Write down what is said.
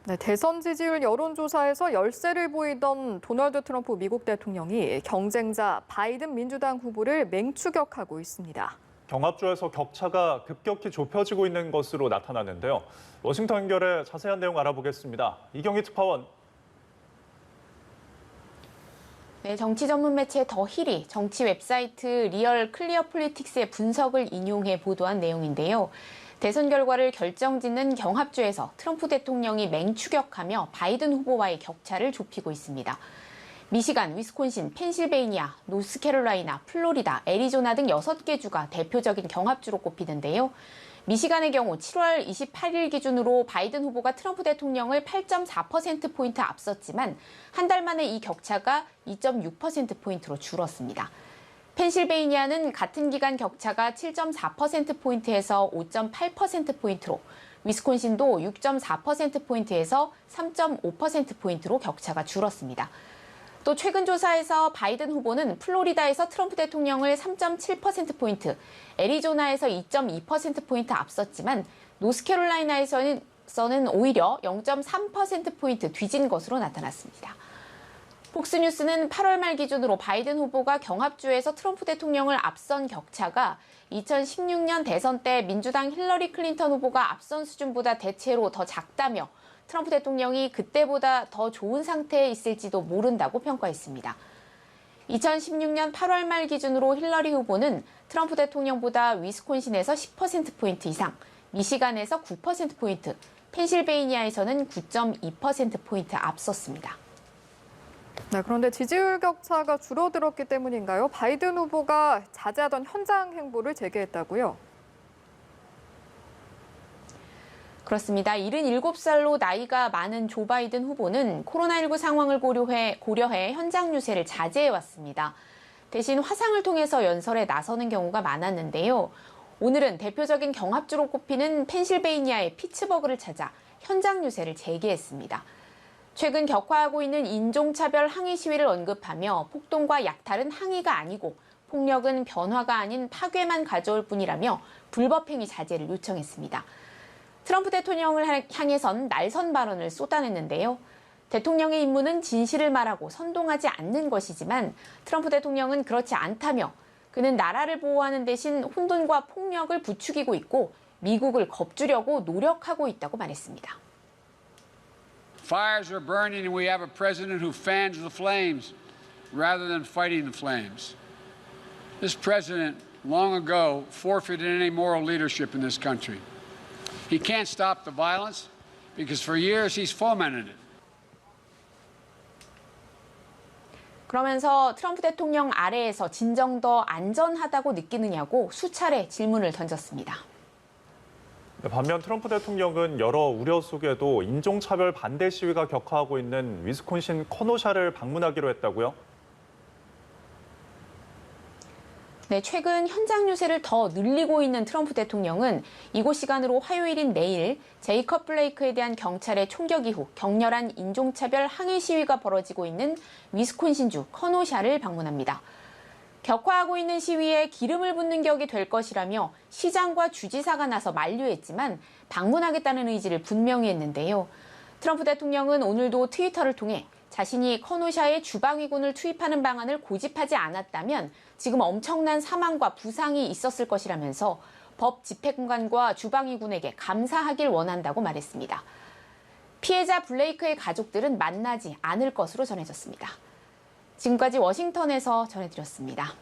네, 대선 지지율 여론조사에서 열세를 보이던 도널드 트럼프 미국 대통령이 경쟁자 바이든 민주당 후보를 맹추격하고 있습니다. 경합주에서 격차가 급격히 좁혀지고 있는 것으로 나타났는데요. 워싱턴 연결해 자세한 내용 알아보겠습니다. 이경희 특파원. 네, 정치 전문 매체 더 힐이 정치 웹사이트 리얼 클리어 폴리틱스의 분석을 인용해 보도한 내용인데요. 대선 결과를 결정짓는 경합주에서 트럼프 대통령이 맹추격하며 바이든 후보와의 격차를 좁히고 있습니다. 미시간, 위스콘신, 펜실베이니아, 노스캐롤라이나, 플로리다, 애리조나 등 6개 주가 대표적인 경합주로 꼽히는데요. 미시간의 경우 7월 28일 기준으로 바이든 후보가 트럼프 대통령을 8.4%포인트 앞섰지만 한 달 만에 이 격차가 2.6%포인트로 줄었습니다. 펜실베이니아는 같은 기간 격차가 7.4%포인트에서 5.8%포인트로, 위스콘신도 6.4%포인트에서 3.5%포인트로 격차가 줄었습니다. 또 최근 조사에서 바이든 후보는 플로리다에서 트럼프 대통령을 3.7%포인트, 애리조나에서 2.2%포인트 앞섰지만 노스캐롤라이나에서는 오히려 0.3%포인트 뒤진 것으로 나타났습니다. 폭스뉴스는 8월 말 기준으로 바이든 후보가 경합주에서 트럼프 대통령을 앞선 격차가 2016년 대선 때 민주당 힐러리 클린턴 후보가 앞선 수준보다 대체로 더 작다며 트럼프 대통령이 그때보다 더 좋은 상태에 있을지도 모른다고 평가했습니다. 2016년 8월 말 기준으로 힐러리 후보는 트럼프 대통령보다 위스콘신에서 10%포인트 이상, 미시간에서 9%포인트, 펜실베이니아에서는 9.2%포인트 앞섰습니다. 네, 그런데 지지율 격차가 줄어들었기 때문인가요? 바이든 후보가 자제하던 현장 행보를 재개했다고요? 그렇습니다. 77살로 나이가 많은 조 바이든 후보는 코로나19 상황을 고려해 현장 유세를 자제해왔습니다. 대신 화상을 통해서 연설에 나서는 경우가 많았는데요. 오늘은 대표적인 경합주로 꼽히는 펜실베이니아의 피츠버그를 찾아 현장 유세를 재개했습니다. 최근 격화하고 있는 인종차별 항의 시위를 언급하며 폭동과 약탈은 항의가 아니고 폭력은 변화가 아닌 파괴만 가져올 뿐이라며 불법행위 자제를 요청했습니다. 트럼프 대통령을 향해선 날선 발언을 쏟아냈는데요. 대통령의 임무는 진실을 말하고 선동하지 않는 것이지만 트럼프 대통령은 그렇지 않다며 그는 나라를 보호하는 대신 혼돈과 폭력을 부추기고 있고 미국을 겁주려고 노력하고 있다고 말했습니다. Fires are burning and we have a president who fans the flames rather than fighting the flames. This president long ago forfeited any moral leadership in this country. He can't stop the violence because for years he's fomented it. 그러면서 트럼프 대통령 아래에서 진정 더 안전하다고 느끼느냐고 수차례 질문을 던졌습니다. 반면 트럼프 대통령은 여러 우려 속에도 인종차별 반대 시위가 격화하고 있는 위스콘신 커노샤를 방문하기로 했다고요? 네, 최근 현장 유세를 더 늘리고 있는 트럼프 대통령은 이곳 시간으로 화요일인 내일 제이컵 블레이크에 대한 경찰의 총격 이후 격렬한 인종차별 항의 시위가 벌어지고 있는 위스콘신주 커노샤를 방문합니다. 격화하고 있는 시위에 기름을 붓는 격이 될 것이라며 시장과 주지사가 나서 만류했지만 방문하겠다는 의지를 분명히 했는데요. 트럼프 대통령은 오늘도 트위터를 통해 자신이 커노샤에 주방위군을 투입하는 방안을 고집하지 않았다면 지금 엄청난 사망과 부상이 있었을 것이라면서 법 집행관과 주방위군에게 감사하길 원한다고 말했습니다. 피해자 블레이크의 가족들은 만나지 않을 것으로 전해졌습니다. 지금까지 워싱턴에서 전해드렸습니다.